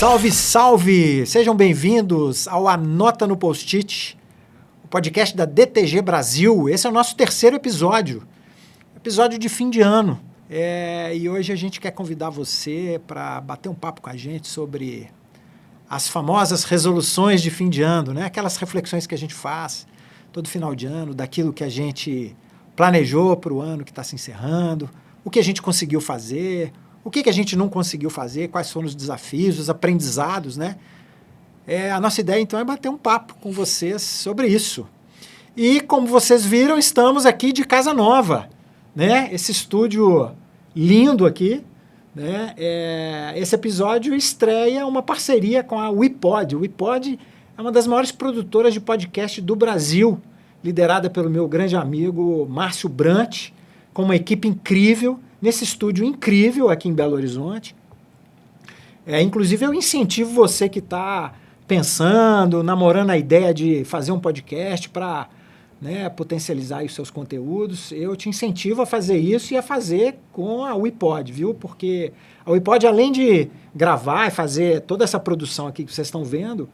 Salve, salve! Sejam bem-vindos ao Anota no Post-it, o podcast da DTG Brasil. Esse é o nosso terceiro episódio de fim de ano. E hoje a gente quer convidar você para bater um papo com a gente sobre as famosas resoluções de fim de ano, né? Aquelas reflexões que a gente faz todo final de ano, daquilo que a gente planejou para o ano que está se encerrando, o que a gente conseguiu fazer, o que a gente não conseguiu fazer, quais foram os desafios, os aprendizados, né? A nossa ideia, então, é bater um papo com vocês sobre isso. E, como vocês viram, estamos aqui de casa nova, né? Esse estúdio lindo aqui, né? Esse episódio estreia uma parceria com a WePod. O WePod é uma das maiores produtoras de podcast do Brasil, liderada pelo meu grande amigo Márcio Brant, com uma equipe incrível, nesse estúdio incrível aqui em Belo Horizonte. Inclusive, eu incentivo você que está pensando, namorando a ideia de fazer um podcast para, né, potencializar os seus conteúdos. Eu te incentivo a fazer isso e a fazer com a WePod, viu? Porque a WePod, além de gravar e fazer toda essa produção aqui que vocês estão vendo,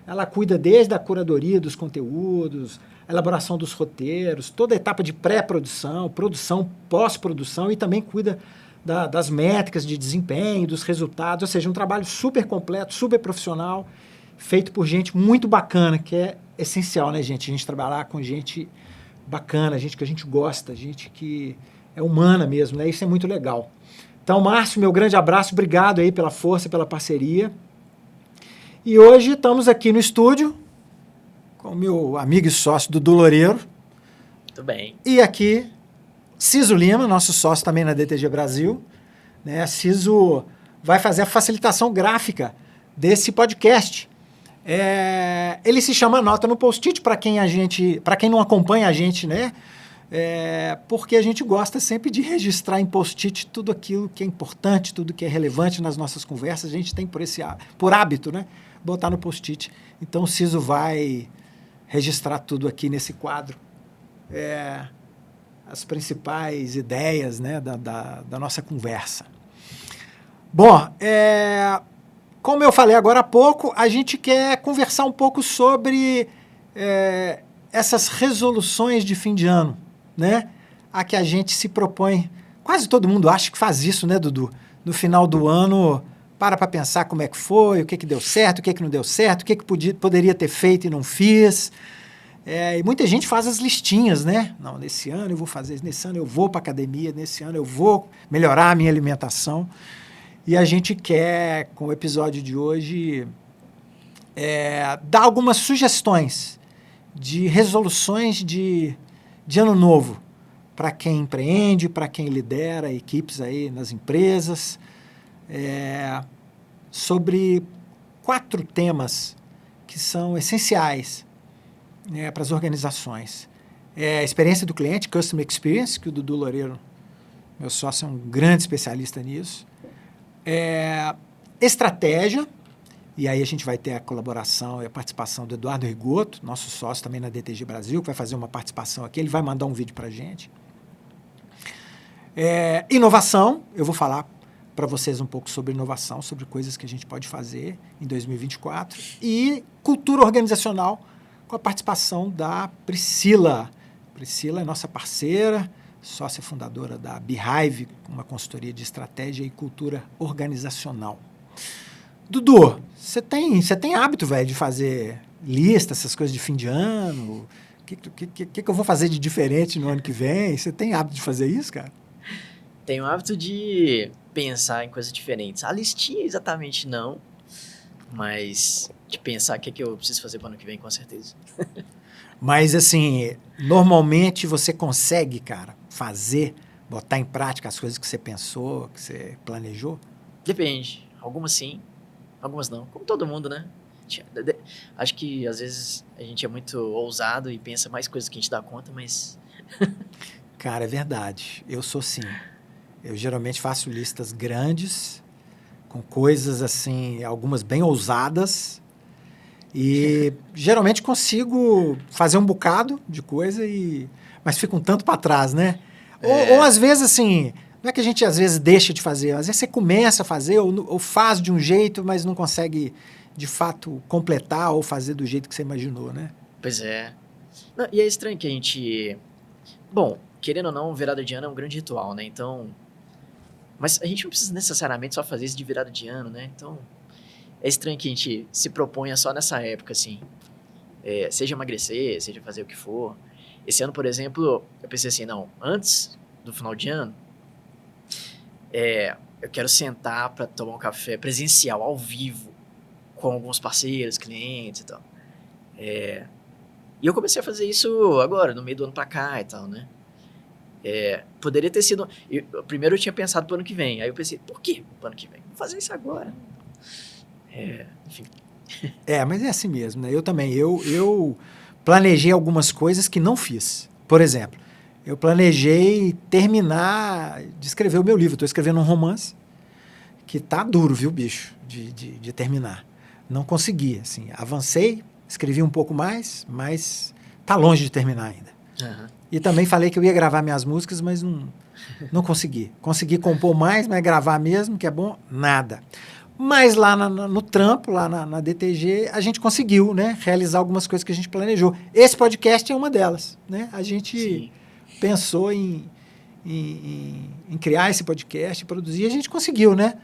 ela cuida desde a curadoria dos conteúdos, a elaboração dos roteiros, toda a etapa de pré-produção, produção, pós-produção e também cuida das métricas de desempenho, dos resultados, ou seja, um trabalho super completo, super profissional, feito por gente muito bacana, que é essencial, né, gente? A gente trabalhar com gente bacana, gente que a gente gosta, gente que é humana mesmo, né? Isso é muito legal. Então, Márcio, meu grande abraço, obrigado aí pela força, pela parceria. E hoje estamos aqui no estúdio com o meu amigo e sócio Dudu Loureiro. Muito bem. E aqui, Ciso Lima, nosso sócio também na DTG Brasil. Né? Ciso vai fazer a facilitação gráfica desse podcast. Ele se chama Anota no Post-it, para quem não acompanha a gente, né? Porque a gente gosta sempre de registrar em post-it tudo aquilo que é importante, tudo que é relevante nas nossas conversas. A gente tem por hábito, né? Botar no post-it. Então o Ciso vai registrar tudo aqui nesse quadro. As principais ideias, né, da nossa conversa. Bom, como eu falei agora há pouco, a gente quer conversar um pouco sobre essas resoluções de fim de ano, né? A que a gente se propõe. Quase todo mundo acha que faz isso, né, Dudu? No final do ano, para pensar como é que foi, o que deu certo, o que não deu certo, o que poderia ter feito e não fiz. E muita gente faz as listinhas, né? Não, nesse ano eu vou fazer isso, nesse ano eu vou para a academia, nesse ano eu vou melhorar a minha alimentação. E a gente quer, com o episódio de hoje, dar algumas sugestões de resoluções de ano novo para quem empreende, para quem lidera equipes aí nas empresas, sobre 4 temas que são essenciais, né, para as organizações. A experiência do cliente, Customer Experience, que o Dudu Loureiro, meu sócio, é um grande especialista nisso. Estratégia, e aí a gente vai ter a colaboração e a participação do Eduardo Rigoto, nosso sócio também na DTG Brasil, que vai fazer uma participação aqui, ele vai mandar um vídeo para a gente. Inovação, eu vou falar para vocês um pouco sobre inovação, sobre coisas que a gente pode fazer em 2024. E cultura organizacional, com a participação da Priscila. Priscila é nossa parceira, sócia fundadora da Beehive, uma consultoria de estratégia e cultura organizacional. Dudu, você tem hábito, velho, de fazer lista, essas coisas de fim de ano? O que eu vou fazer de diferente no ano que vem? Você tem hábito de fazer isso, cara? Tenho o hábito de pensar em coisas diferentes. A listinha exatamente não, mas de pensar o que eu preciso fazer para o ano que vem, com certeza. Mas, assim, normalmente você consegue, cara, botar em prática as coisas que você pensou, que você planejou? Depende. Algumas sim, algumas não. Como todo mundo, né? Acho que, às vezes, a gente é muito ousado e pensa mais coisas que a gente dá conta, mas... Cara, é verdade. Eu sou assim. Eu geralmente faço listas grandes, com coisas, assim, algumas bem ousadas, e geralmente consigo fazer um bocado de coisa, mas fica um tanto para trás, né? Ou às vezes, assim, Não é que a gente às vezes deixa de fazer, às vezes você começa a fazer ou faz de um jeito, mas não consegue de fato completar ou fazer do jeito que você imaginou, né? Pois é. Não, e é estranho que a gente... Bom, querendo ou não, virada de ano é um grande ritual, né? Então... Mas a gente não precisa necessariamente só fazer isso de virada de ano, né? Então, é estranho que a gente se proponha só nessa época, assim. Seja emagrecer, seja fazer o que for. Esse ano, por exemplo, eu pensei assim, não, antes do final de ano, eu quero sentar para tomar um café presencial, ao vivo, com alguns parceiros, clientes e tal. E eu comecei a fazer isso agora, no meio do ano pra cá e tal, né? Poderia ter sido... Primeiro eu tinha pensado pro ano que vem. Aí eu pensei, por que pro ano que vem? Vou fazer isso agora. Enfim. Mas é assim mesmo, né? Eu também. Eu planejei algumas coisas que não fiz. Por exemplo, eu planejei terminar de escrever o meu livro. Estou escrevendo um romance que tá duro, viu, bicho, de terminar. Não consegui, assim. Avancei, escrevi um pouco mais, mas tá longe de terminar ainda. Uhum. E também falei que eu ia gravar minhas músicas, mas não consegui. Consegui compor mais, mas gravar mesmo, que é bom, nada. Mas lá no trampo, lá na DTG, a gente conseguiu, né, realizar algumas coisas que a gente planejou. Esse podcast é uma delas, né? A gente Sim. pensou em criar esse podcast, produzir, e a gente conseguiu, né?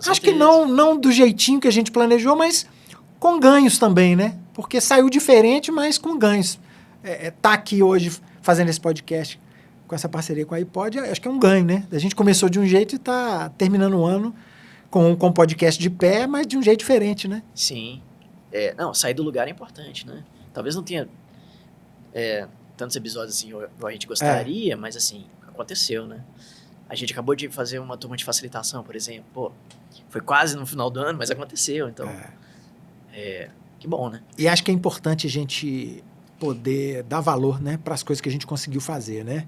Acho que não do jeitinho que a gente planejou, mas com ganhos também, né? Porque saiu diferente, mas com ganhos. Tá aqui hoje fazendo esse podcast com essa parceria com a iPod, acho que é um ganho, né? A gente começou de um jeito e está terminando o ano com um podcast de pé, mas de um jeito diferente, né? Sim. Não, sair do lugar é importante, né? Talvez não tenha tantos episódios assim, igual a gente gostaria, mas assim, aconteceu, né? A gente acabou de fazer uma turma de facilitação, por exemplo. Pô, foi quase no final do ano, mas aconteceu, então... que bom, né? E acho que é importante a gente poder dar valor, né, para as coisas que a gente conseguiu fazer, né?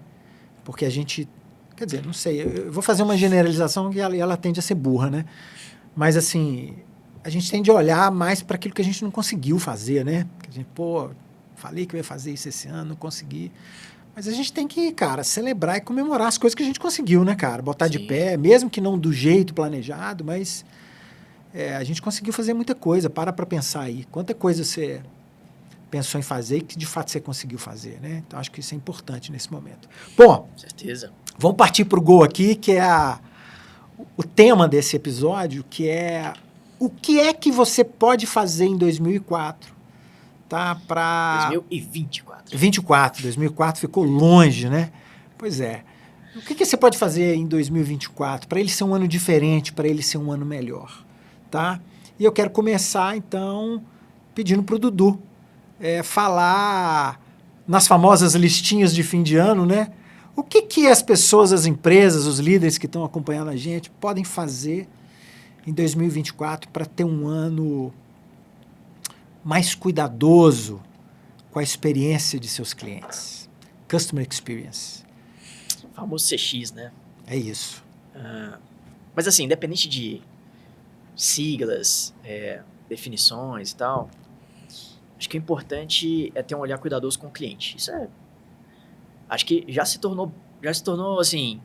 Porque a gente, quer dizer, não sei, eu vou fazer uma generalização que ela tende a ser burra, né? Mas assim, a gente tende a olhar mais para aquilo que a gente não conseguiu fazer, né? Que a gente, falei que eu ia fazer isso esse ano, não consegui. Mas a gente tem que, cara, celebrar e comemorar as coisas que a gente conseguiu, né, cara? Botar de pé, mesmo que não do jeito planejado, mas a gente conseguiu fazer muita coisa. Para pensar aí. Quanta coisa você pensou em fazer e que de fato você conseguiu fazer, né? Então acho que isso é importante nesse momento. Bom, certeza. Vamos partir para o gol aqui, que é o tema desse episódio, que é o que é que você pode fazer em 2004, tá? Para 2024. 2004 ficou longe, né? Pois é. O que você pode fazer em 2024 para ele ser um ano diferente, para ele ser um ano melhor, tá? E eu quero começar, então, pedindo para o Dudu falar nas famosas listinhas de fim de ano, né? O que as pessoas, as empresas, os líderes que estão acompanhando a gente podem fazer em 2024 para ter um ano mais cuidadoso com a experiência de seus clientes? Customer Experience. O famoso CX, né? É isso. Mas assim, independente de siglas, definições e tal, acho que o importante é ter um olhar cuidadoso com o cliente. Isso acho que já se tornou assim,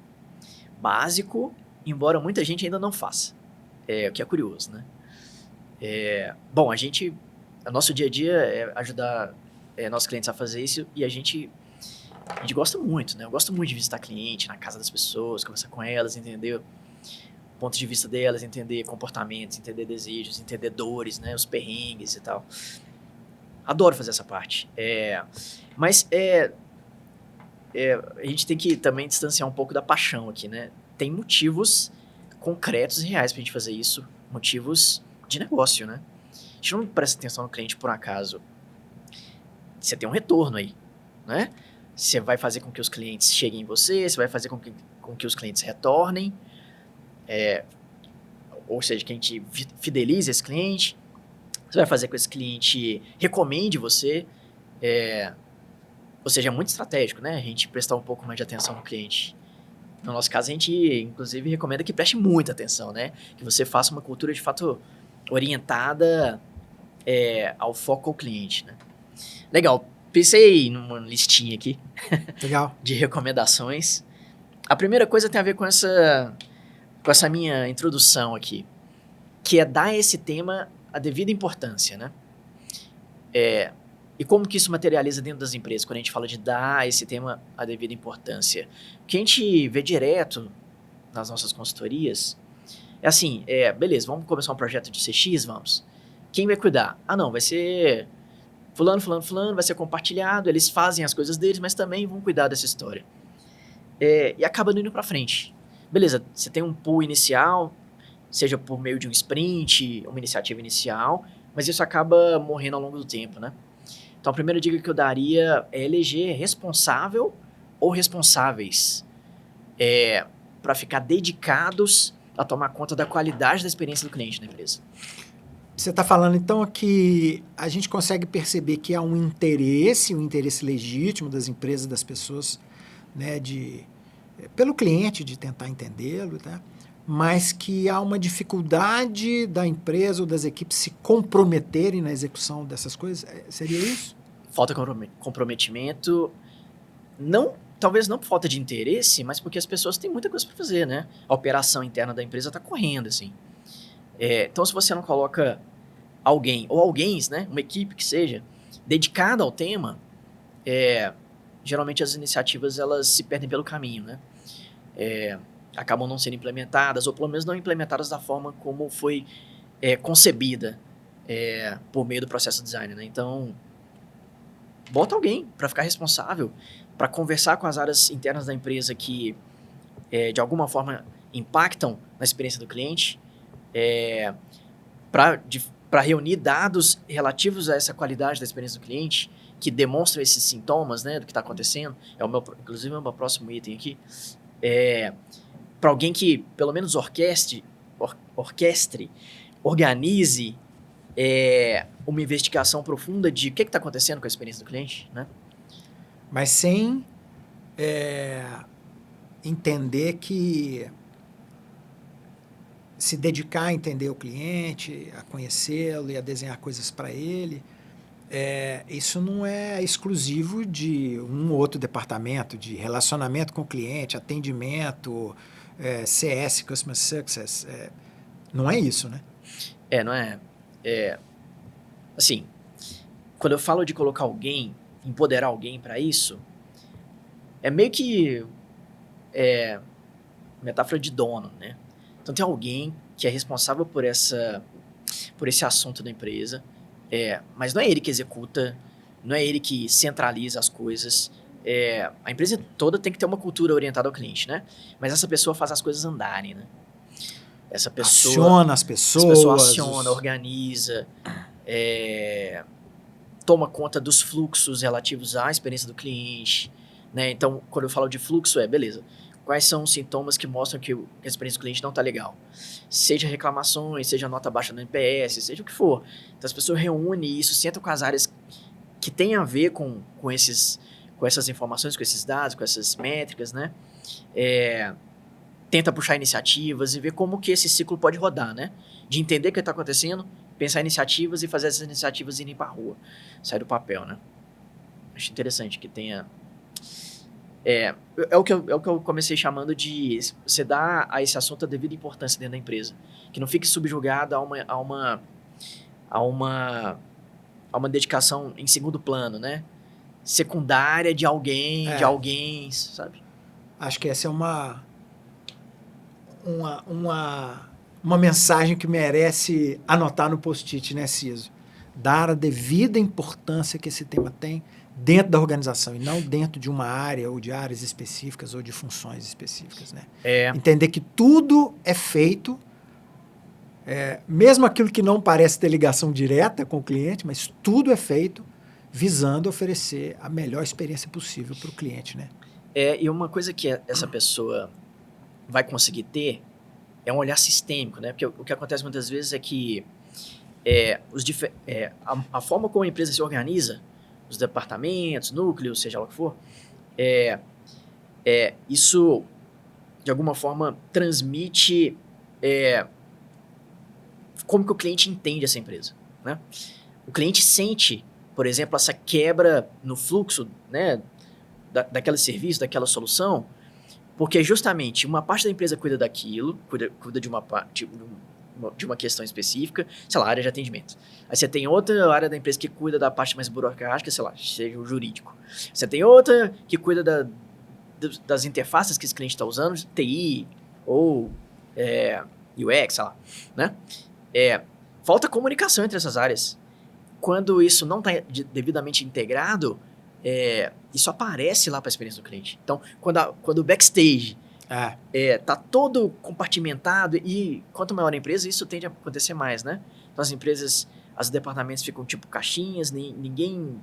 básico, embora muita gente ainda não faça. O que é curioso, né? Bom, o nosso dia a dia é ajudar nossos clientes a fazer isso e a gente gosta muito, né? Eu gosto muito de visitar cliente na casa das pessoas, conversar com elas, entender o ponto de vista delas, entender comportamentos, entender desejos, entender dores, né? Os perrengues e tal. Adoro fazer essa parte. Mas a gente tem que também distanciar um pouco da paixão aqui, né? Tem motivos concretos e reais pra gente fazer isso, motivos de negócio, né? A gente não presta atenção no cliente por um acaso. Você tem um retorno aí, né? Você vai fazer com que os clientes cheguem em você, você vai fazer com que os clientes retornem, ou seja, que a gente fidelize esse cliente, você vai fazer com que esse cliente recomende você, ou seja, é muito estratégico, né? A gente prestar um pouco mais de atenção no cliente. No nosso caso, a gente, inclusive, recomenda que preste muita atenção, né? Que você faça uma cultura, de fato, orientada ao foco ao cliente, né? Legal. Pensei numa listinha aqui. Legal. De recomendações. A primeira coisa tem a ver com essa minha introdução aqui, que é dar esse tema a devida importância, né? E como que isso materializa dentro das empresas, quando a gente fala de dar esse tema a devida importância? O que a gente vê direto nas nossas consultorias é assim, beleza, vamos começar um projeto de CX, vamos. Quem vai cuidar? Ah, não, vai ser fulano, vai ser compartilhado, eles fazem as coisas deles, mas também vão cuidar dessa história. E acaba indo pra frente. Beleza, você tem um pool inicial, seja por meio de um sprint, uma iniciativa inicial, mas isso acaba morrendo ao longo do tempo, né? Então, a primeira dica que eu daria é eleger responsável ou responsáveis para ficar dedicados a tomar conta da qualidade da experiência do cliente na empresa. Você está falando, então, que a gente consegue perceber que há um interesse legítimo das empresas, das pessoas, né, pelo cliente, de tentar entendê-lo, tá? Mas que há uma dificuldade da empresa ou das equipes se comprometerem na execução dessas coisas. Seria isso? Falta comprometimento, talvez não por falta de interesse, mas porque as pessoas têm muita coisa para fazer, né? A operação interna da empresa está correndo, assim. Então, se você não coloca alguém, ou alguém, né, uma equipe que seja, dedicada ao tema, geralmente as iniciativas elas se perdem pelo caminho, né? Acabam não sendo implementadas, ou pelo menos não implementadas da forma como foi concebida por meio do processo de design, né? Então, bota alguém para ficar responsável, para conversar com as áreas internas da empresa que, de alguma forma, impactam na experiência do cliente, para reunir dados relativos a essa qualidade da experiência do cliente, que demonstram esses sintomas, né, do que está acontecendo. Inclusive, é o meu próximo item aqui. Para alguém que, pelo menos, orquestre, organize uma investigação profunda de o que está acontecendo com a experiência do cliente, né? Mas sem entender que se dedicar a entender o cliente, a conhecê-lo e a desenhar coisas para ele, isso não é exclusivo de um ou outro departamento, de relacionamento com o cliente, atendimento, CS, Customer Success. Não é isso, né? Não é. Assim, quando eu falo de colocar alguém, empoderar alguém para isso, é meio que metáfora de dono, né? Então tem alguém que é responsável por esse assunto da empresa, mas não é ele que executa, não é ele que centraliza as coisas. A empresa toda tem que ter uma cultura orientada ao cliente, né? Mas essa pessoa faz as coisas andarem, né? Essa pessoa aciona as pessoas. Essa pessoa aciona, organiza, toma conta dos fluxos relativos à experiência do cliente, né? Então, quando eu falo de fluxo, beleza. Quais são os sintomas que mostram que a experiência do cliente não está legal? Seja reclamações, seja nota baixa no NPS, seja o que for. Então, as pessoas reúnem isso, sentam com as áreas que têm a ver com essas informações, com esses dados, com essas métricas, né? Tenta puxar iniciativas e ver como que esse ciclo pode rodar, né? De entender o que está acontecendo, pensar em iniciativas e fazer essas iniciativas irem para a rua, sair do papel, né? Acho interessante que tenha... É o que eu comecei chamando de você dar a esse assunto a devida importância dentro da empresa. Que não fique subjugado a uma dedicação em segundo plano, né? Secundária de alguém, sabe? Acho que essa é uma mensagem que merece anotar no post-it, né, Ciso? Dar a devida importância que esse tema tem dentro da organização e não dentro de uma área ou de áreas específicas ou de funções específicas, né? Entender que tudo é feito, mesmo aquilo que não parece ter ligação direta com o cliente, mas tudo é feito visando oferecer a melhor experiência possível para o cliente, né? E uma coisa que essa pessoa vai conseguir ter é um olhar sistêmico, né? Porque o que acontece muitas vezes é que a forma como a empresa se organiza, os departamentos, núcleos, seja lá o que for, isso, de alguma forma, transmite como que o cliente entende essa empresa, né? O cliente sente, por exemplo, essa quebra no fluxo, né, daquele serviço, daquela solução, Porque justamente uma parte da empresa cuida daquilo, cuida de uma parte, de uma questão específica, sei lá, área de atendimento. Aí você tem outra área da empresa que cuida da parte mais burocrática, sei lá, seja o jurídico. Você tem outra que cuida das interfaces que esse cliente está usando, TI ou UX, sei lá, né? Falta comunicação entre essas áreas. Quando isso não está devidamente integrado, isso aparece lá para a experiência do cliente. Então, quando o backstage tá todo compartimentado, e quanto maior a empresa, isso tende a acontecer mais, né? Então, as empresas, os departamentos ficam tipo caixinhas, ninguém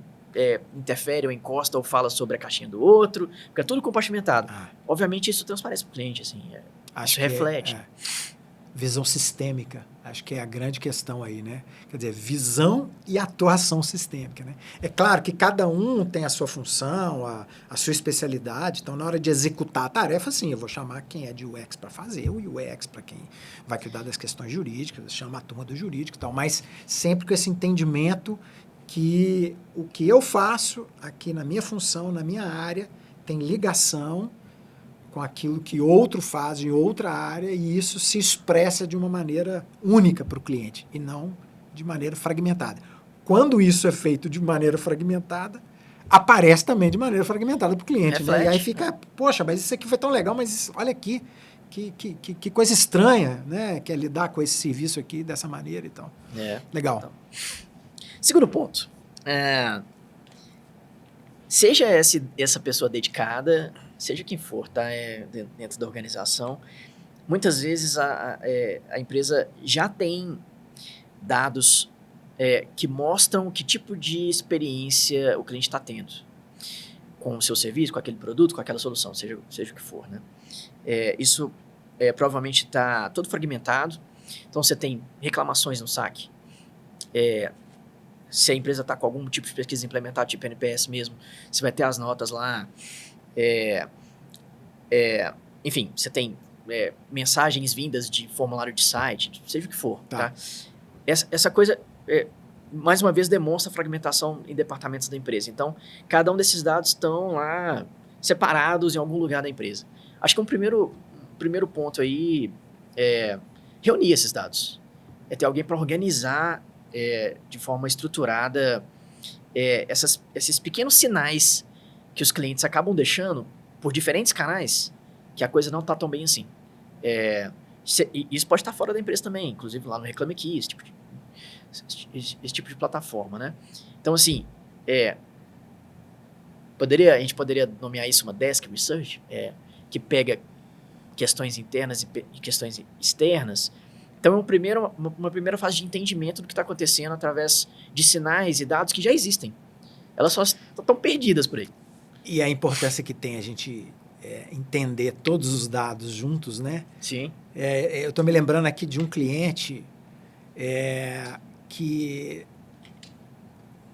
interfere ou encosta ou fala sobre a caixinha do outro, fica tudo compartimentado. Obviamente, isso transparece para o cliente, assim, isso reflete. Visão sistêmica, acho que é a grande questão aí, né? Quer dizer, visão e atuação sistêmica, né? É claro que cada um tem a sua função, a sua especialidade, então na hora de executar a tarefa, sim, eu vou chamar quem é de UX para fazer, o UX para quem vai cuidar das questões jurídicas, chama a turma do jurídico e tal, mas sempre com esse entendimento que o que eu faço aqui na minha função, na minha área, tem ligação com aquilo que outro faz em outra área e isso se expressa de uma maneira única para o cliente e não de maneira fragmentada. Quando isso é feito de maneira fragmentada, aparece também de maneira fragmentada para o cliente. Né? E aí fica, poxa, mas isso aqui foi tão legal, mas olha aqui, que coisa estranha, né? Que é lidar com esse serviço aqui dessa maneira e tal. Legal. Então. Segundo ponto. Seja essa pessoa dedicada, seja quem for, tá? Dentro da organização, muitas vezes a empresa já tem dados que mostram que tipo de experiência o cliente está tendo com o seu serviço, com aquele produto, com aquela solução, seja o que for, né? Isso provavelmente está todo fragmentado. Então, você tem reclamações no saque. Se a empresa está com algum tipo de pesquisa implementada, tipo NPS mesmo, você vai ter as notas lá. Enfim, você tem mensagens vindas de formulário de site, seja o que for. Tá? Essa coisa, mais uma vez, demonstra a fragmentação em departamentos da empresa. Então, cada um desses dados estão lá separados em algum lugar da empresa. Acho que um primeiro ponto aí é reunir esses dados. É ter alguém para organizar de forma estruturada esses pequenos sinais que os clientes acabam deixando por diferentes canais, que a coisa não está tão bem assim. Isso pode estar fora da empresa também, inclusive lá no Reclame Aqui, esse tipo de plataforma, né? Então, assim, a gente poderia nomear isso uma desk research, que pega questões internas e questões externas. Então, uma primeira fase de entendimento do que está acontecendo através de sinais e dados que já existem. Elas só estão perdidas por aí. E a importância que tem a gente entender todos os dados juntos, né? Sim. Eu estou me lembrando aqui de um cliente que...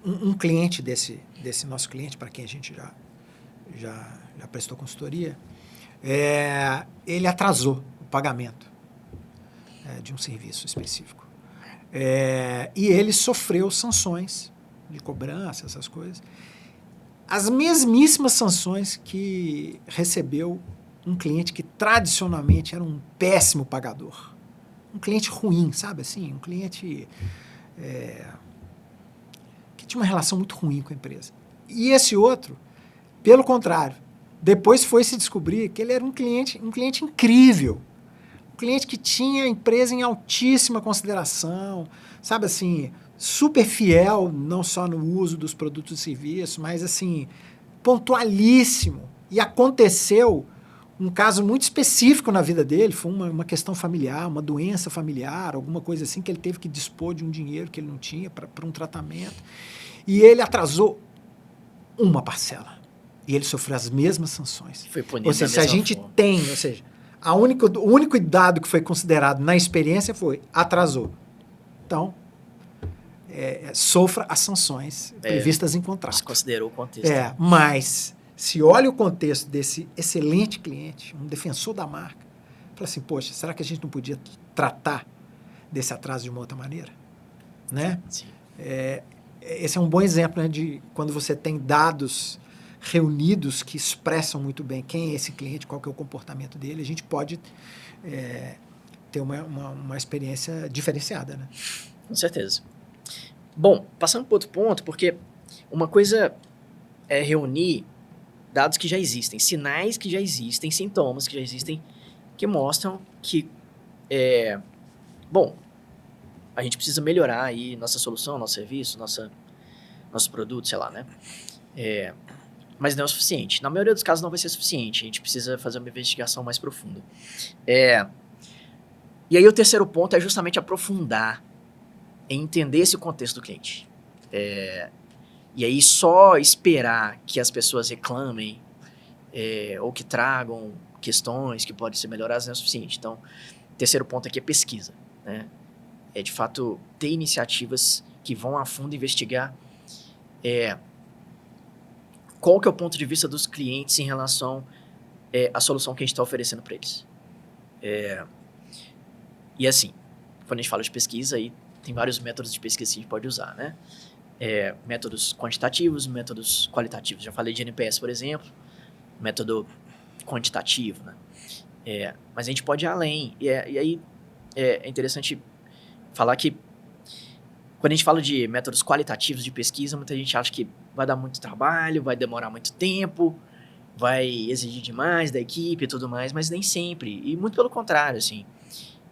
Um cliente desse nosso cliente, para quem a gente já prestou consultoria, ele atrasou o pagamento de um serviço específico. E ele sofreu sanções de cobrança, essas coisas. As mesmíssimas sanções que recebeu um cliente que tradicionalmente era um péssimo pagador. Um cliente ruim, sabe assim? Um cliente que tinha uma relação muito ruim com a empresa. E esse outro, pelo contrário, depois foi se descobrir que ele era um cliente incrível. Um cliente que tinha a empresa em altíssima consideração, sabe assim, super fiel, não só no uso dos produtos e serviços, mas assim, pontualíssimo. E aconteceu um caso muito específico na vida dele, foi uma questão familiar, uma doença familiar, alguma coisa assim, que ele teve que dispor de um dinheiro que ele não tinha para um tratamento. E ele atrasou uma parcela. E ele sofreu as mesmas sanções. Foi punido ou seja, se a gente forma. ou seja, o único dado que foi considerado na experiência foi atrasou. Então, sofra as sanções previstas em contrato. Você considerou o contexto. Mas, se olha o contexto desse excelente cliente, um defensor da marca, fala assim, poxa, será que a gente não podia tratar desse atraso de uma outra maneira? Né? Sim. Esse é um bom exemplo, né, de quando você tem dados reunidos que expressam muito bem quem é esse cliente, qual que é o comportamento dele, a gente pode ter uma experiência diferenciada, né? Com certeza. Bom, passando para outro ponto, porque uma coisa é reunir dados que já existem, sinais que já existem, sintomas que já existem, que mostram que, bom, a gente precisa melhorar aí nossa solução, nosso serviço, nosso produto, sei lá, né? Mas não é o suficiente. Na maioria dos casos não vai ser suficiente. A gente precisa fazer uma investigação mais profunda. E aí o terceiro ponto é justamente aprofundar em entender esse contexto do cliente. E aí só esperar que as pessoas reclamem ou que tragam questões que podem ser melhoradas não é o suficiente. Então, o terceiro ponto aqui é pesquisa, né? É, de fato, ter iniciativas que vão a fundo investigar qual que é o ponto de vista dos clientes em relação à solução que a gente está oferecendo para eles. E assim, quando a gente fala de pesquisa, aí tem vários métodos de pesquisa que a gente pode usar, né? Métodos quantitativos, métodos qualitativos. Já falei de NPS, por exemplo, método quantitativo, né? Mas a gente pode ir além. E aí é interessante falar que quando a gente fala de métodos qualitativos de pesquisa, muita gente acha que vai dar muito trabalho, vai demorar muito tempo, vai exigir demais da equipe e tudo mais, mas nem sempre. E muito pelo contrário, assim.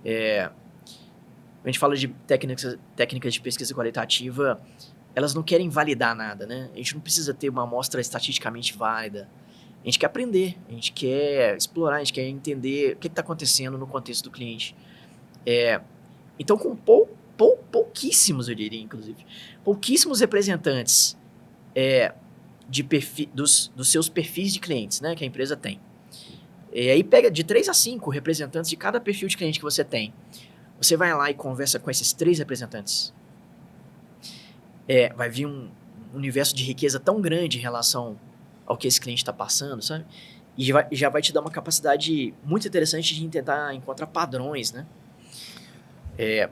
A gente fala de técnicas de pesquisa qualitativa, elas não querem validar nada, né? A gente não precisa ter uma amostra estatisticamente válida. A gente quer aprender, a gente quer explorar, a gente quer entender o que está acontecendo no contexto do cliente. Então, com pouquíssimos, eu diria, inclusive, pouquíssimos representantes dos seus perfis de clientes, né, que a empresa tem. E aí pega de 3 a 5 representantes de cada perfil de cliente que você tem. Você vai lá e conversa com esses 3 representantes. Vai vir um universo de riqueza tão grande em relação ao que esse cliente está passando, sabe? E já vai te dar uma capacidade muito interessante de tentar encontrar padrões, né?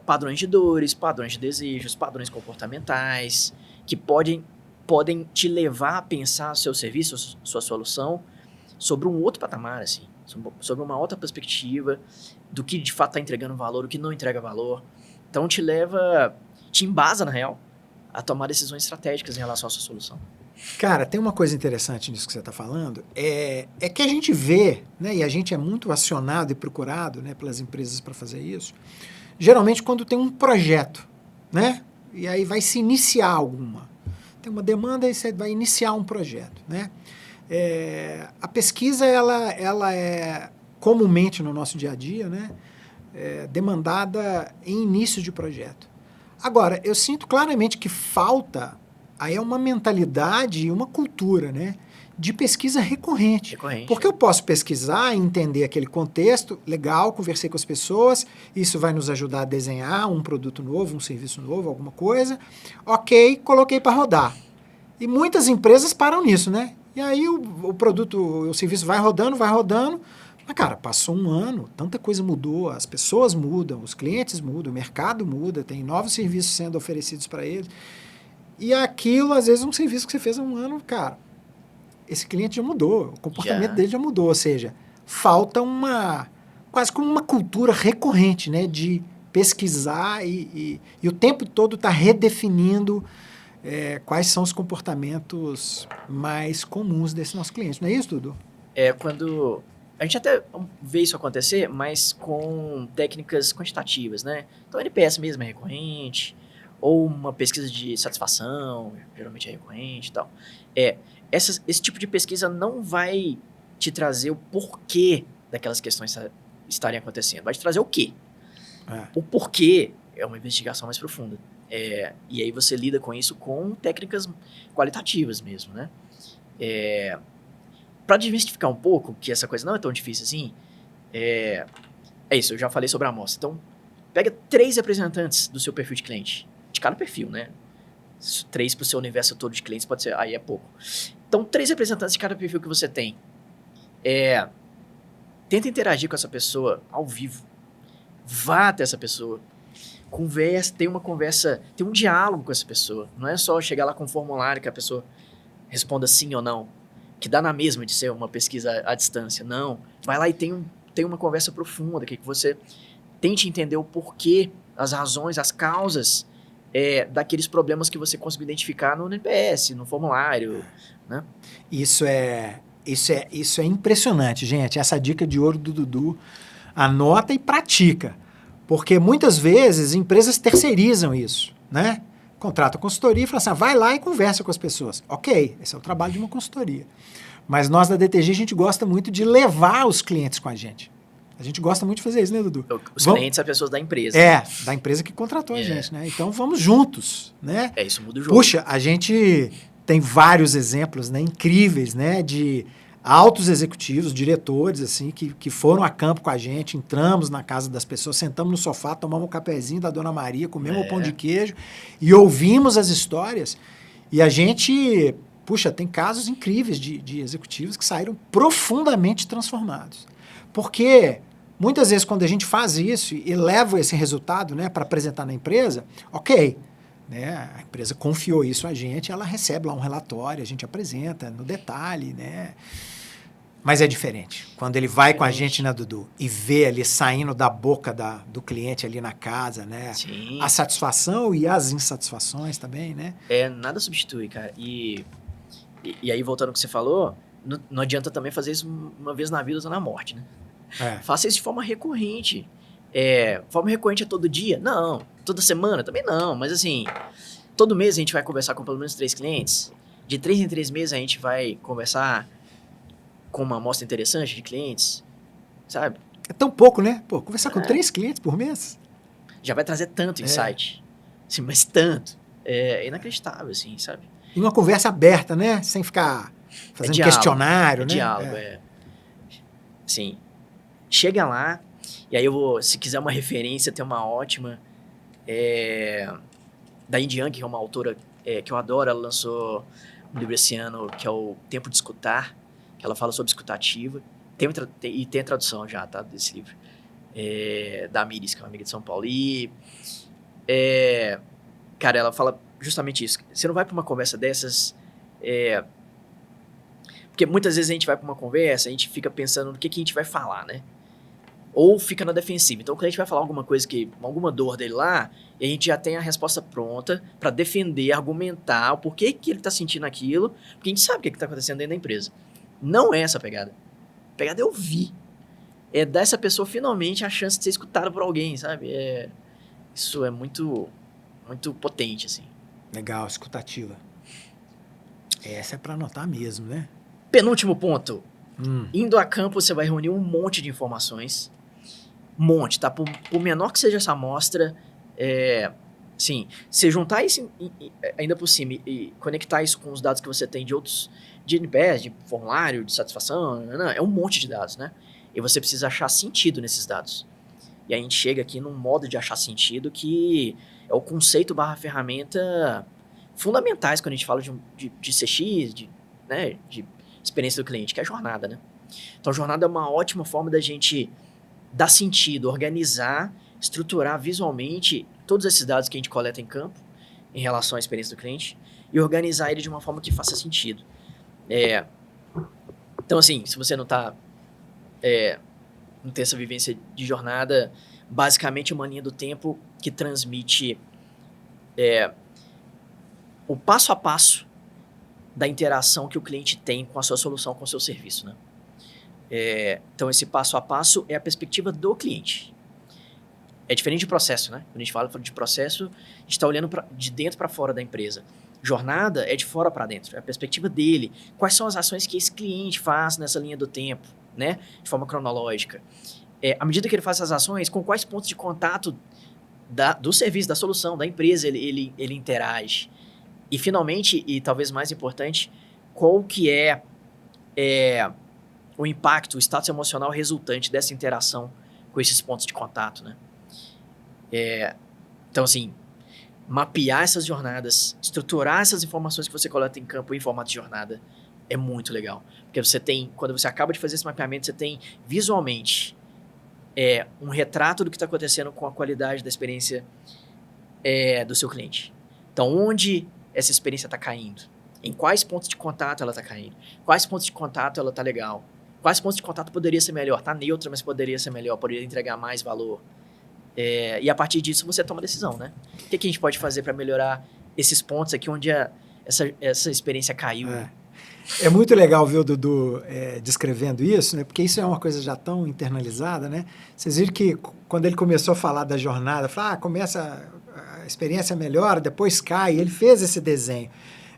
Padrões de dores, padrões de desejos, padrões comportamentais, que podem te levar a pensar seu serviço, sua solução, sobre um outro patamar, assim, sobre uma outra perspectiva do que de fato está entregando valor, o que não entrega valor. Então te embasa, na real, a tomar decisões estratégicas em relação à sua solução. Cara, tem uma coisa interessante nisso que você está falando, é que a gente vê, né, e a gente é muito acionado e procurado, né, pelas empresas para fazer isso, geralmente quando tem um projeto, né, e aí vai se iniciar alguma. Tem uma demanda e você vai iniciar um projeto, né. A pesquisa, ela é comumente no nosso dia a dia, né, demandada em início de projeto. Agora, eu sinto claramente que falta aí uma mentalidade e uma cultura, né, de pesquisa recorrente. Porque eu posso pesquisar e entender aquele contexto, legal, conversei com as pessoas, isso vai nos ajudar a desenhar um produto novo, um serviço novo, alguma coisa. Ok, coloquei para rodar. E muitas empresas param nisso, né? E aí o produto, o serviço vai rodando, mas, cara, passou um ano, tanta coisa mudou, as pessoas mudam, os clientes mudam, o mercado muda, tem novos serviços sendo oferecidos para eles. E aquilo, às vezes, um serviço que você fez há um ano, cara, esse cliente já mudou, o comportamento dele já mudou, ou seja, falta quase como uma cultura recorrente, né, de pesquisar e o tempo todo está redefinindo quais são os comportamentos mais comuns desse nosso cliente. Não é isso, Dudu? Quando... A gente até vê isso acontecer, mas com técnicas quantitativas, né? Então, NPS mesmo é recorrente, ou uma pesquisa de satisfação, geralmente é recorrente e tal. Esse tipo de pesquisa não vai te trazer o porquê daquelas questões estarem acontecendo. Vai te trazer o quê? O porquê é uma investigação mais profunda. E aí você lida com isso com técnicas qualitativas mesmo, né? Para desmistificar um pouco, que essa coisa não é tão difícil assim, é isso, eu já falei sobre a amostra. Então, pega 3 representantes do seu perfil de cliente, de cada perfil, né? 3 para o seu universo todo de clientes, pode ser, aí é pouco. Então, 3 representantes de cada perfil que você tem. Tenta interagir com essa pessoa ao vivo. Vá até essa pessoa. Conversa, tem um diálogo com essa pessoa. Não é só chegar lá com um formulário que a pessoa responda sim ou não. que dá na mesma de ser uma pesquisa à distância. Não. Vai lá e tem uma conversa profunda, que você tente entender o porquê, as razões, as causas daqueles problemas que você conseguiu identificar no NPS, no formulário, né? Isso é impressionante, gente. Essa dica de ouro do Dudu, anota e pratica. Porque muitas vezes empresas terceirizam isso, né? Contrata consultoria e fala assim, vai lá e conversa com as pessoas. Ok, esse é o trabalho de uma consultoria. Mas nós da DTG, a gente gosta muito de levar os clientes com a gente. A gente gosta muito de fazer isso, né, Dudu? Os clientes são pessoas da empresa. Da empresa que contratou a gente, né? Então vamos juntos, né? Isso muda o jogo. Puxa, a gente tem vários exemplos, né, incríveis, né, de altos executivos, diretores, assim, que foram a campo com a gente, entramos na casa das pessoas, sentamos no sofá, tomamos um cafezinho da Dona Maria, comemos o pão de queijo e ouvimos as histórias. E a gente, puxa, tem casos incríveis de executivos que saíram profundamente transformados. Porque muitas vezes quando a gente faz isso e leva esse resultado, né, para apresentar na empresa, ok, né, a empresa confiou isso a gente, ela recebe lá um relatório, a gente apresenta no detalhe, né? Mas é diferente. Quando ele vai com a gente, né, Dudu, e vê ali saindo da boca do cliente ali na casa, né? Sim. A satisfação e as insatisfações também, né? Nada substitui, cara. E aí, voltando ao que você falou, não adianta também fazer isso uma vez na vida ou na morte, né? Faça isso de forma recorrente. Forma recorrente é todo dia? Não. Toda semana? Também não. Mas assim, todo mês a gente vai conversar com pelo menos 3 clientes. De 3 em 3 meses a gente vai conversar com uma amostra interessante de clientes, sabe? É tão pouco, né? Pô, conversar com 3 clientes por mês? Já vai trazer tanto insight. Assim, mas tanto. É inacreditável, assim, sabe? E uma conversa aberta, né? Sem ficar fazendo questionário, né? Diálogo, Assim, chega lá, e aí eu vou, se quiser uma referência, tem uma ótima da Yin Yang, que é uma autora que eu adoro. Ela lançou um livro esse ano, que é o Tempo de Escutar, que ela fala sobre escutativa. E tem a tradução já, tá, desse livro. Da Miris, que é uma amiga de São Paulo. E, cara, ela fala justamente isso. Você não vai pra uma conversa dessas... porque muitas vezes a gente vai pra uma conversa, a gente fica pensando no que a gente vai falar, né? Ou fica na defensiva. Então o cliente vai falar alguma coisa, alguma dor dele lá, e a gente já tem a resposta pronta para defender, argumentar o porquê que ele tá sentindo aquilo, porque a gente sabe o que tá acontecendo dentro da empresa. Não é essa a pegada. A pegada é ouvir. É dar essa pessoa finalmente a chance de ser escutada por alguém, sabe? Isso é muito, muito potente, assim. Legal, escutativa. Essa é para anotar mesmo, né? Penúltimo ponto. Indo a campo, você vai reunir um monte de informações. Monte, tá? Por menor que seja essa amostra, sim, se juntar isso ainda por cima e conectar isso com os dados que você tem de outros, de NPS, de formulário, de satisfação, é um monte de dados, né? E você precisa achar sentido nesses dados. E aí a gente chega aqui num modo de achar sentido que é o conceito / ferramenta fundamentais quando a gente fala de CX, de experiência do cliente, que é a jornada, né? Então a jornada é uma ótima forma da gente dar sentido, organizar, estruturar visualmente todos esses dados que a gente coleta em campo em relação à experiência do cliente e organizar ele de uma forma que faça sentido. Então, assim, se você não tem essa vivência de jornada, basicamente é uma linha do tempo que transmite o passo a passo da interação que o cliente tem com a sua solução, com o seu serviço, né? Então, esse passo a passo é a perspectiva do cliente. É diferente de processo, né? Quando a gente fala de processo, a gente está olhando de dentro para fora da empresa. Jornada é de fora para dentro, é a perspectiva dele. Quais são as ações que esse cliente faz nessa linha do tempo, né? De forma cronológica. À medida que ele faz essas ações, com quais pontos de contato do serviço, da solução, da empresa ele interage. E, finalmente, e talvez mais importante, qual que é o impacto, o status emocional resultante dessa interação com esses pontos de contato, né? Então, assim, mapear essas jornadas, estruturar essas informações que você coleta em campo em formato de jornada é muito legal. Porque você tem, quando você acaba de fazer esse mapeamento, você tem visualmente um retrato do que está acontecendo com a qualidade da experiência do seu cliente. Então, onde essa experiência está caindo? Em quais pontos de contato ela está caindo? Quais pontos de contato ela está legal? Quais pontos de contato poderia ser melhor? Está neutra, mas poderia ser melhor, poderia entregar mais valor. E a partir disso você toma decisão, né? O que a gente pode fazer para melhorar esses pontos aqui onde essa experiência caiu? É muito legal ver o Dudu descrevendo isso, né? Porque isso é uma coisa já tão internalizada, né? Vocês viram que quando ele começou a falar da jornada, começa a experiência melhora, depois cai, ele fez esse desenho.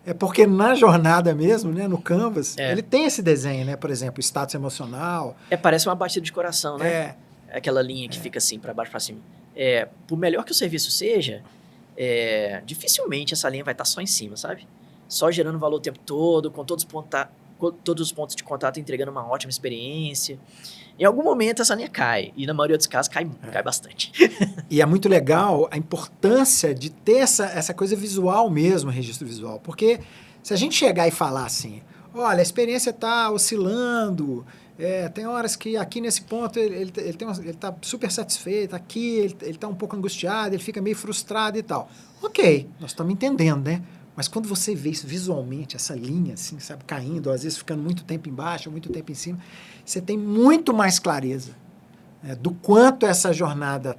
É porque na jornada mesmo, né, no Canvas, ele tem esse desenho, né? Por exemplo, status emocional. Parece uma batida de coração, né? Aquela linha que fica assim, para baixo, para cima. Por melhor que o serviço seja, dificilmente essa linha vai estar só em cima, sabe? Só gerando valor o tempo todo, com todos os pontos de contato entregando uma ótima experiência. Em algum momento essa linha cai, e na maioria dos casos cai bastante. E é muito legal a importância de ter essa coisa visual mesmo, registro visual. Porque se a gente chegar e falar assim, olha, a experiência está oscilando, tem horas que aqui nesse ponto ele está super satisfeito, aqui ele está um pouco angustiado, ele fica meio frustrado e tal. Ok, nós estamos entendendo, né? Mas quando você vê isso visualmente, essa linha, assim, sabe, caindo, às vezes ficando muito tempo embaixo, muito tempo em cima, você tem muito mais clareza do quanto essa jornada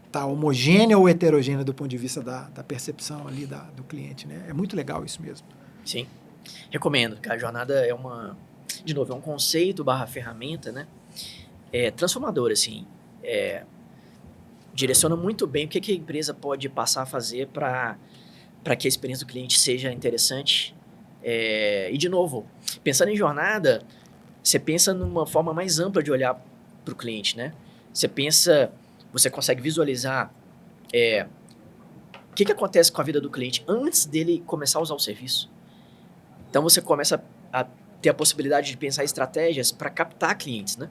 está homogênea ou heterogênea do ponto de vista da percepção ali do cliente, né? É muito legal isso mesmo. Sim, recomendo. A jornada é um conceito / ferramenta, né? Transformador, assim. Direciona muito bem o que a empresa pode passar a fazer para que a experiência do cliente seja interessante. E, de novo, pensando em jornada, você pensa numa forma mais ampla de olhar para o cliente, né? Você consegue visualizar o que acontece com a vida do cliente antes dele começar a usar o serviço. Então, você começa a ter a possibilidade de pensar estratégias para captar clientes, né?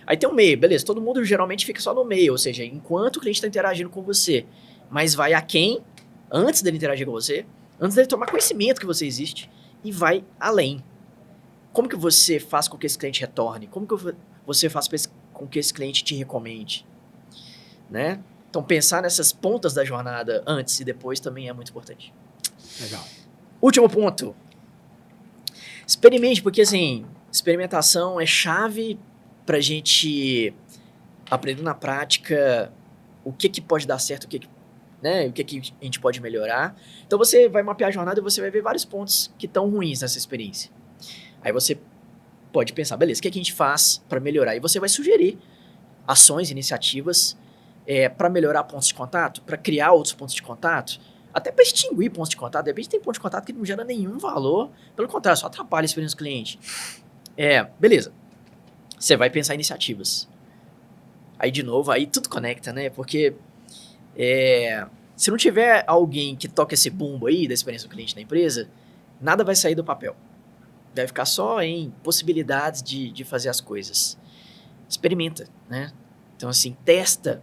Aí tem um meio, beleza, todo mundo geralmente fica só no meio, ou seja, enquanto o cliente está interagindo com você, mas vai a quem antes dele interagir com você, antes dele tomar conhecimento que você existe, e vai além. Como que você faz com que esse cliente retorne? Como que você faz com que esse cliente te recomende? Né? Então, pensar nessas pontas da jornada antes e depois também é muito importante. Legal. Último ponto. Experimente, porque assim, experimentação é chave pra gente aprender na prática o que pode dar certo, o que a gente pode melhorar. Então você vai mapear a jornada e você vai ver vários pontos que estão ruins nessa experiência. Aí você pode pensar, beleza, o que a gente faz para melhorar? E você vai sugerir ações, iniciativas para melhorar pontos de contato, para criar outros pontos de contato, até para extinguir pontos de contato. De repente tem ponto de contato que não gera nenhum valor, pelo contrário, só atrapalha a experiência do cliente. Beleza. Você vai pensar em iniciativas. Aí, de novo, aí tudo conecta, né? Porque se não tiver alguém que toque esse bumbo aí da experiência do cliente na empresa, nada vai sair do papel. Vai ficar só em possibilidades de fazer as coisas. Experimenta, né? Então, assim, testa.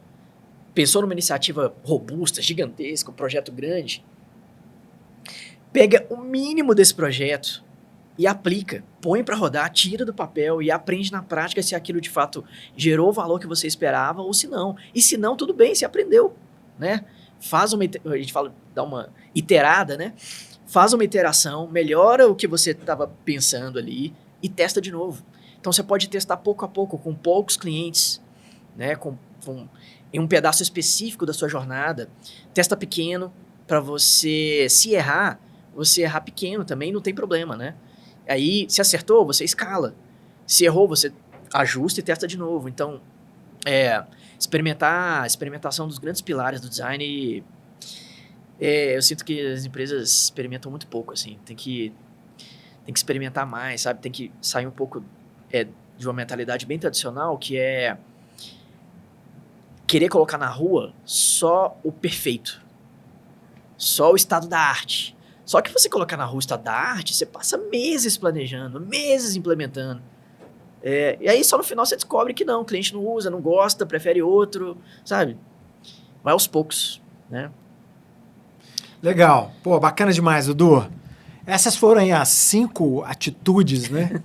Pensou numa iniciativa robusta, gigantesca, um projeto grande, pega o mínimo desse projeto e aplica, põe para rodar, tira do papel e aprende na prática se aquilo de fato gerou o valor que você esperava ou se não. E se não, tudo bem, você aprendeu, né? A gente fala, dá uma iterada, né? Faz uma iteração, melhora o que você estava pensando ali e testa de novo. Então você pode testar pouco a pouco, com poucos clientes, né? Em um pedaço específico da sua jornada. Testa pequeno para você, se errar, você errar pequeno também, não tem problema, né? Aí, se acertou, você escala. Se errou, você ajusta e testa de novo. Então, experimentação dos grandes pilares do design. Eu sinto que as empresas experimentam muito pouco, assim. Tem que experimentar mais, sabe? Tem que sair um pouco de uma mentalidade bem tradicional, que é querer colocar na rua só o perfeito. Só o estado da arte. Só que você colocar na rua o estado da arte, você passa meses planejando, meses implementando. E aí só no final você descobre que não, o cliente não usa, não gosta, prefere outro, sabe? Vai aos poucos, né? Legal. Pô, bacana demais, Dudu. Essas foram aí as 5 atitudes, né?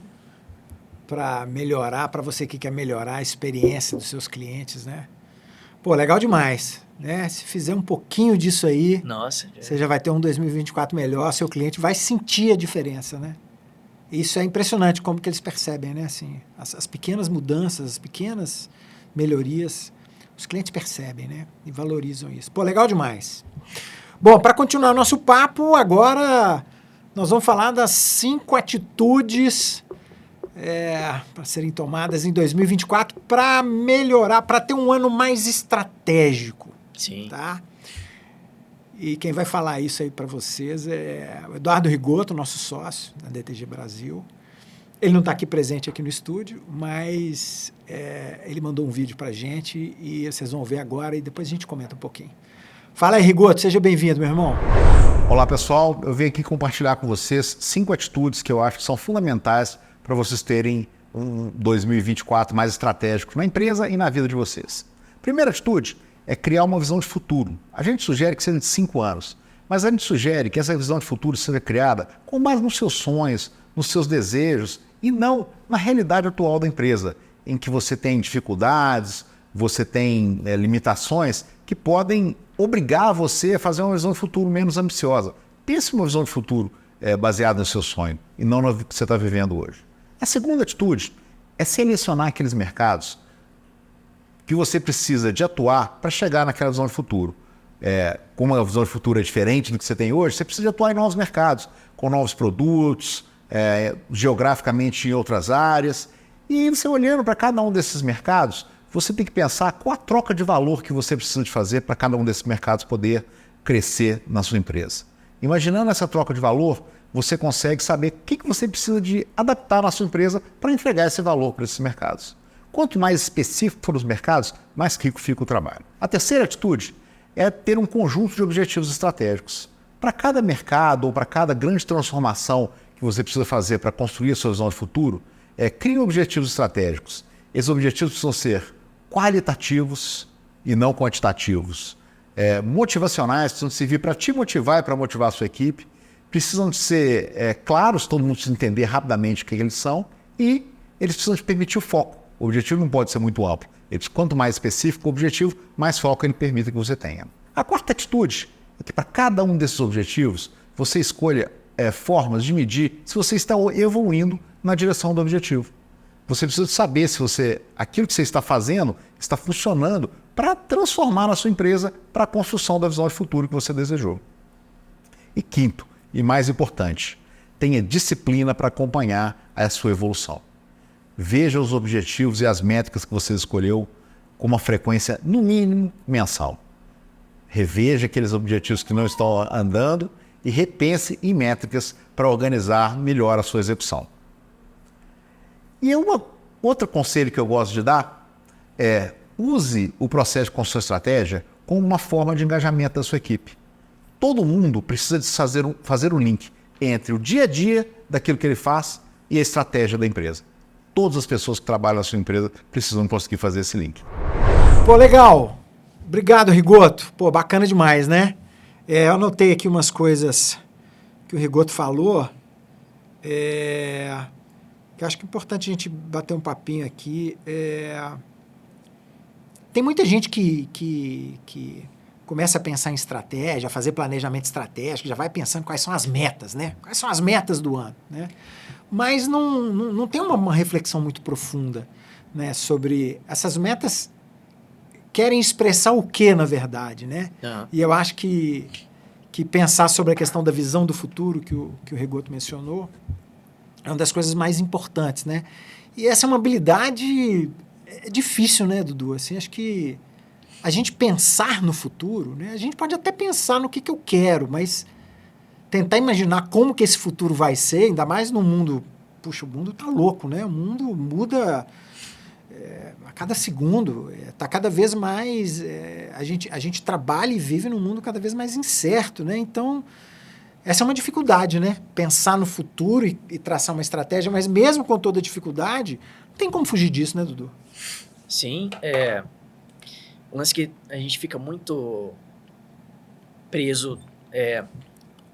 Para melhorar, para você que quer melhorar a experiência dos seus clientes, né? Pô, legal demais. Né? Se fizer um pouquinho disso aí, Nossa. você já vai ter um 2024 melhor, seu cliente vai sentir a diferença, né? Isso é impressionante como que eles percebem, né? Assim, as pequenas mudanças, as pequenas melhorias, os clientes percebem, né? E valorizam isso. Pô, legal demais. Bom, para continuar nosso papo, agora nós vamos falar das 5 atitudes para serem tomadas em 2024 para melhorar, para ter um ano mais estratégico. Sim. Tá? E quem vai falar isso aí para vocês é o Eduardo Rigoto, nosso sócio da DTG Brasil. Ele não está aqui presente aqui no estúdio, mas ele mandou um vídeo para a gente e vocês vão ver agora e depois a gente comenta um pouquinho. Fala aí, Rigoto, seja bem-vindo, meu irmão. Olá, pessoal. Eu venho aqui compartilhar com vocês 5 atitudes que eu acho que são fundamentais para vocês terem um 2024 mais estratégico na empresa e na vida de vocês. Primeira atitude é criar uma visão de futuro. A gente sugere que seja de 5 anos, mas a gente sugere que essa visão de futuro seja criada com base nos seus sonhos, nos seus desejos e não na realidade atual da empresa, em que você tem dificuldades, você tem limitações que podem obrigar você a fazer uma visão de futuro menos ambiciosa. Pense uma visão de futuro baseada no seu sonho e não no que você está vivendo hoje. A segunda atitude é selecionar aqueles mercados que você precisa de atuar para chegar naquela visão de futuro. Como a visão de futuro é diferente do que você tem hoje, você precisa de atuar em novos mercados, com novos produtos, geograficamente em outras áreas. E você olhando para cada um desses mercados, você tem que pensar qual a troca de valor que você precisa de fazer para cada um desses mercados poder crescer na sua empresa. Imaginando essa troca de valor, você consegue saber o que você precisa de adaptar na sua empresa para entregar esse valor para esses mercados. Quanto mais específico for os mercados, mais rico fica o trabalho. A terceira atitude é ter um conjunto de objetivos estratégicos. Para cada mercado ou para cada grande transformação que você precisa fazer para construir a sua visão de futuro, crie objetivos estratégicos. Esses objetivos precisam ser qualitativos e não quantitativos. Motivacionais, precisam servir para te motivar e para motivar a sua equipe. Precisam de ser claros, todo mundo precisa entender rapidamente o que eles são e eles precisam te permitir o foco. O objetivo não pode ser muito amplo. Quanto mais específico o objetivo, mais foco ele permite que você tenha. A quarta atitude é que para cada um desses objetivos, você escolha formas de medir se você está evoluindo na direção do objetivo. Você precisa saber se aquilo que você está fazendo está funcionando para transformar na sua empresa para a construção da visão de futuro que você desejou. E quinto, e mais importante, tenha disciplina para acompanhar a sua evolução. Veja os objetivos e as métricas que você escolheu com uma frequência, no mínimo, mensal. Reveja aqueles objetivos que não estão andando e repense em métricas para organizar melhor a sua execução. E outro conselho que eu gosto de dar é use o processo de construção de estratégia como uma forma de engajamento da sua equipe. Todo mundo precisa de fazer um link entre o dia a dia daquilo que ele faz e a estratégia da empresa. Todas as pessoas que trabalham na sua empresa precisam conseguir fazer esse link. Pô, legal. Obrigado, Rigoto. Pô, bacana demais, né? Eu anotei aqui umas coisas que o Rigoto falou, que eu acho que é importante a gente bater um papinho aqui. Tem muita gente que começa a pensar em estratégia, a fazer planejamento estratégico, já vai pensando quais são as metas, né? Quais são as metas do ano, né? Mas não tem uma reflexão muito profunda, né, sobre essas metas querem expressar o que, na verdade, né? Uhum. E eu acho que pensar sobre a questão da visão do futuro que o Rigoto mencionou é uma das coisas mais importantes, né? E essa é uma habilidade difícil, né, Dudu? Assim, acho que a gente pensar no futuro, né? A gente pode até pensar no que eu quero, mas tentar imaginar como que esse futuro vai ser, ainda mais no mundo... Puxa, o mundo tá louco, né? O mundo muda a cada segundo, tá cada vez mais... a gente trabalha e vive num mundo cada vez mais incerto, né? Então, essa é uma dificuldade, né? Pensar no futuro e traçar uma estratégia, mas mesmo com toda a dificuldade, não tem como fugir disso, né, Dudu? Sim, o lance que a gente fica muito preso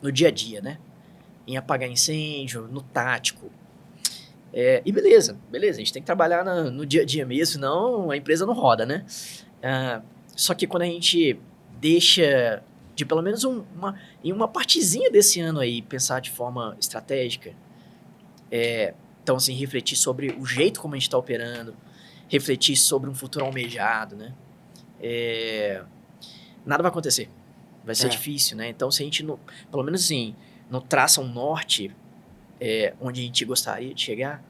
no dia a dia, né? Em apagar incêndio, no tático. E beleza, a gente tem que trabalhar no dia a dia mesmo, senão a empresa não roda, né? Só que quando a gente deixa de pelo menos em uma partezinha desse ano aí pensar de forma estratégica, então assim, refletir sobre o jeito como a gente está operando, refletir sobre um futuro almejado, né? Nada vai acontecer. Vai ser difícil, né? Então, se a gente, pelo menos assim, não traça um norte onde a gente gostaria de chegar,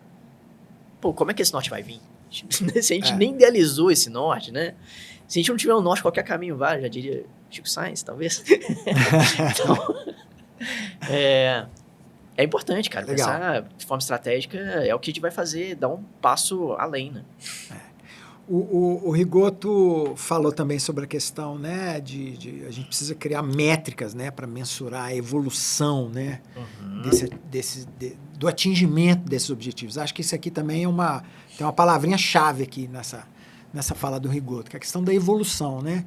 pô, como é que esse norte vai vir? Se a gente nem idealizou esse norte, né? Se a gente não tiver um norte, qualquer caminho vai, já diria Chico Sainz, talvez. Então, é importante, cara. Legal. Pensar de forma estratégica é o que a gente vai fazer, dar um passo além, né? O Rigoto falou também sobre a questão, né, de a gente precisa criar métricas, né, para mensurar a evolução, né, do atingimento desses objetivos. Acho que isso aqui também tem uma palavrinha-chave aqui nessa fala do Rigoto, que é a questão da evolução, né?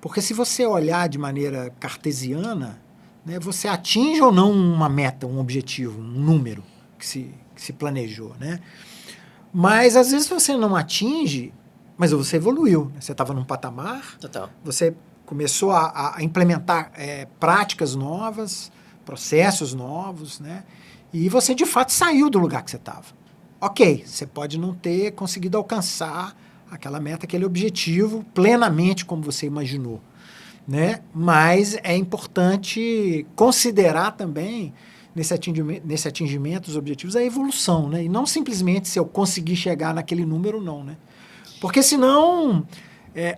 Porque se você olhar de maneira cartesiana, né, você atinge ou não uma meta, um objetivo, um número que se planejou, né? Mas às vezes você não atinge, mas você evoluiu, né? Você estava num patamar, Total. você começou a implementar práticas novas, processos novos, né? E você de fato saiu do lugar que você estava. Ok, você pode não ter conseguido alcançar aquela meta, aquele objetivo plenamente como você imaginou, né? Mas é importante considerar também nesse atingimento dos objetivos a evolução, né? E não simplesmente se eu conseguir chegar naquele número ou não, né? Porque senão,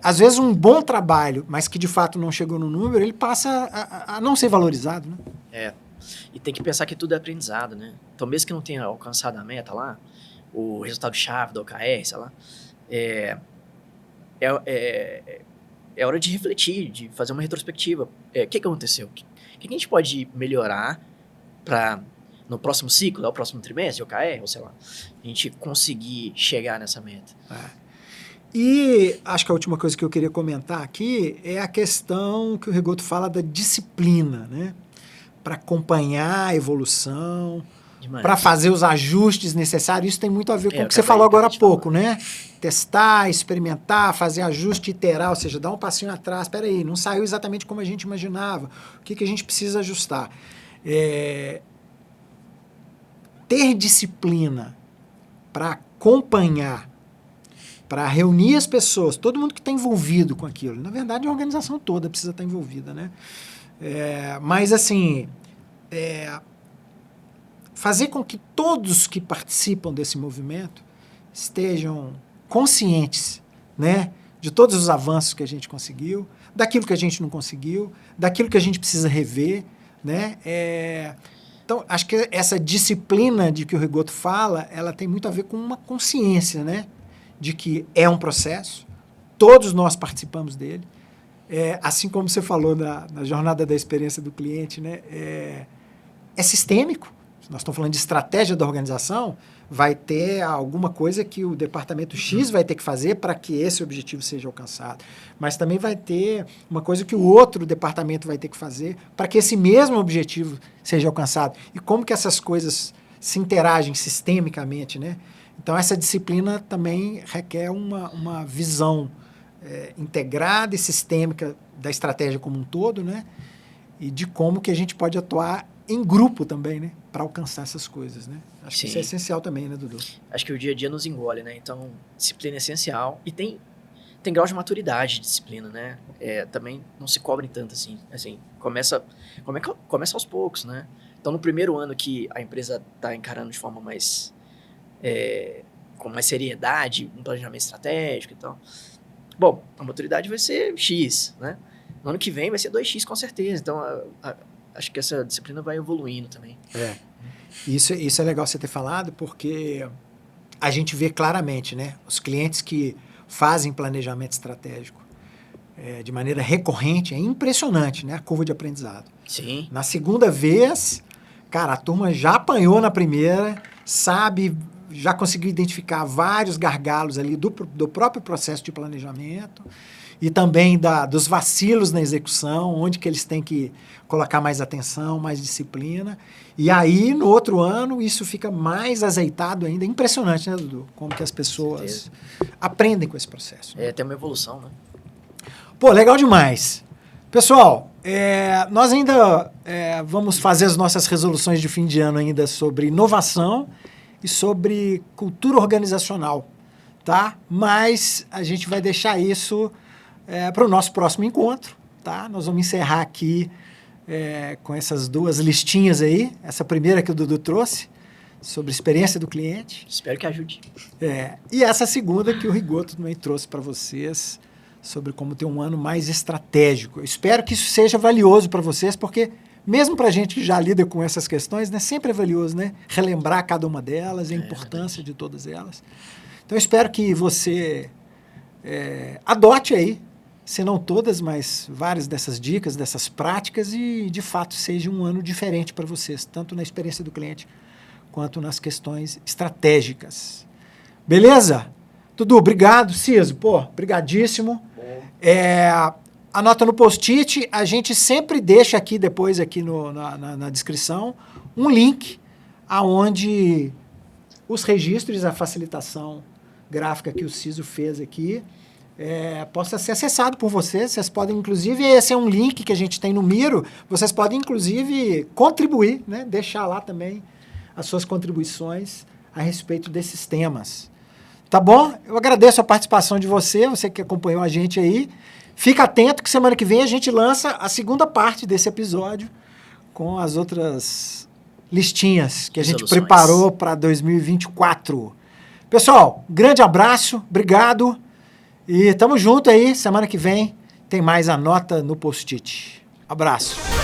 às vezes um bom trabalho, mas que de fato não chegou no número, ele passa a não ser valorizado, né? E tem que pensar que tudo é aprendizado, né? Então, mesmo que não tenha alcançado a meta lá, o resultado-chave da OKR, sei lá, é hora de refletir, de fazer uma retrospectiva. O que aconteceu? O que a gente pode melhorar para no próximo ciclo, o próximo trimestre, OKR, ou sei lá, a gente conseguir chegar nessa meta? E acho que a última coisa que eu queria comentar aqui é a questão que o Rigoto fala da disciplina, né? Para acompanhar a evolução, para fazer os ajustes necessários. Isso tem muito a ver com o que você falou agora há pouco, né? Testar, experimentar, fazer ajuste, iterar, ou seja, dar um passinho atrás. Espera aí, não saiu exatamente como a gente imaginava. O que a gente precisa ajustar? Ter disciplina para acompanhar, para reunir as pessoas, todo mundo que está envolvido com aquilo. Na verdade, a organização toda precisa estar envolvida, né? Mas, assim, fazer com que todos que participam desse movimento estejam conscientes, né, de todos os avanços que a gente conseguiu, daquilo que a gente não conseguiu, daquilo que a gente precisa rever, né? Então, acho que essa disciplina de que o Rigoto fala, ela tem muito a ver com uma consciência, né, de que é um processo, todos nós participamos dele, assim como você falou na jornada da experiência do cliente, né, é sistêmico. Nós estamos falando de estratégia da organização, vai ter alguma coisa que o departamento X vai ter que fazer para que esse objetivo seja alcançado. Mas também vai ter uma coisa que o outro departamento vai ter que fazer para que esse mesmo objetivo seja alcançado. E como que essas coisas se interagem sistemicamente, né? Então, essa disciplina também requer uma visão integrada e sistêmica da estratégia como um todo, né? E de como que a gente pode atuar em grupo também, né? Para alcançar essas coisas, né? Acho que isso é essencial também, né, Dudu? Acho que o dia a dia nos engole, né? Então, disciplina é essencial. E tem grau de maturidade de disciplina, né? Também não se cobrem tanto assim. Começa aos poucos, né? Então, no primeiro ano que a empresa está encarando de forma mais... com mais seriedade, um planejamento estratégico e tal. Bom, a maturidade vai ser X, né? No ano que vem vai ser 2X com certeza. Então, acho que essa disciplina vai evoluindo também. Isso é legal você ter falado, porque a gente vê claramente, né? Os clientes que fazem planejamento estratégico de maneira recorrente, é impressionante, né? A curva de aprendizado. Sim. Na segunda vez, cara, a turma já apanhou na primeira, sabe, já conseguiu identificar vários gargalos ali do próprio processo de planejamento e também dos vacilos na execução, onde que eles têm que colocar mais atenção, mais disciplina. E aí, no outro ano, isso fica mais azeitado ainda. Impressionante, né, Dudu? Como que as pessoas aprendem com esse processo. Tem uma evolução, né? Pô, legal demais. Pessoal, nós ainda vamos fazer as nossas resoluções de fim de ano ainda sobre inovação e sobre cultura organizacional, tá? Mas a gente vai deixar isso para o nosso próximo encontro, tá? Nós vamos encerrar aqui com essas duas listinhas aí. Essa primeira que o Dudu trouxe, sobre experiência do cliente. Espero que ajude. E essa segunda que o Rigoto também trouxe para vocês, sobre como ter um ano mais estratégico. Eu espero que isso seja valioso para vocês, porque mesmo para a gente que já lida com essas questões, né, sempre é valioso, né, relembrar cada uma delas, a importância de todas elas. Então, eu espero que você adote aí, se não todas, mas várias dessas dicas, dessas práticas, e, de fato, seja um ano diferente para vocês, tanto na experiência do cliente, quanto nas questões estratégicas. Beleza? Dudu, obrigado. Ciso, pô, brigadíssimo. Anota no post-it, a gente sempre deixa aqui depois, aqui na descrição, um link aonde os registros, a facilitação gráfica que o Ciso fez aqui, possa ser acessado por vocês. Vocês podem, inclusive, esse é um link que a gente tem no Miro, vocês podem, inclusive, contribuir, né? Deixar lá também as suas contribuições a respeito desses temas. Tá bom? Eu agradeço a participação de você que acompanhou a gente aí. Fica atento que semana que vem a gente lança a segunda parte desse episódio com as outras listinhas que a gente preparou para 2024. Pessoal, grande abraço, obrigado e tamo junto aí. Semana que vem tem mais Anota no Post-it. Abraço.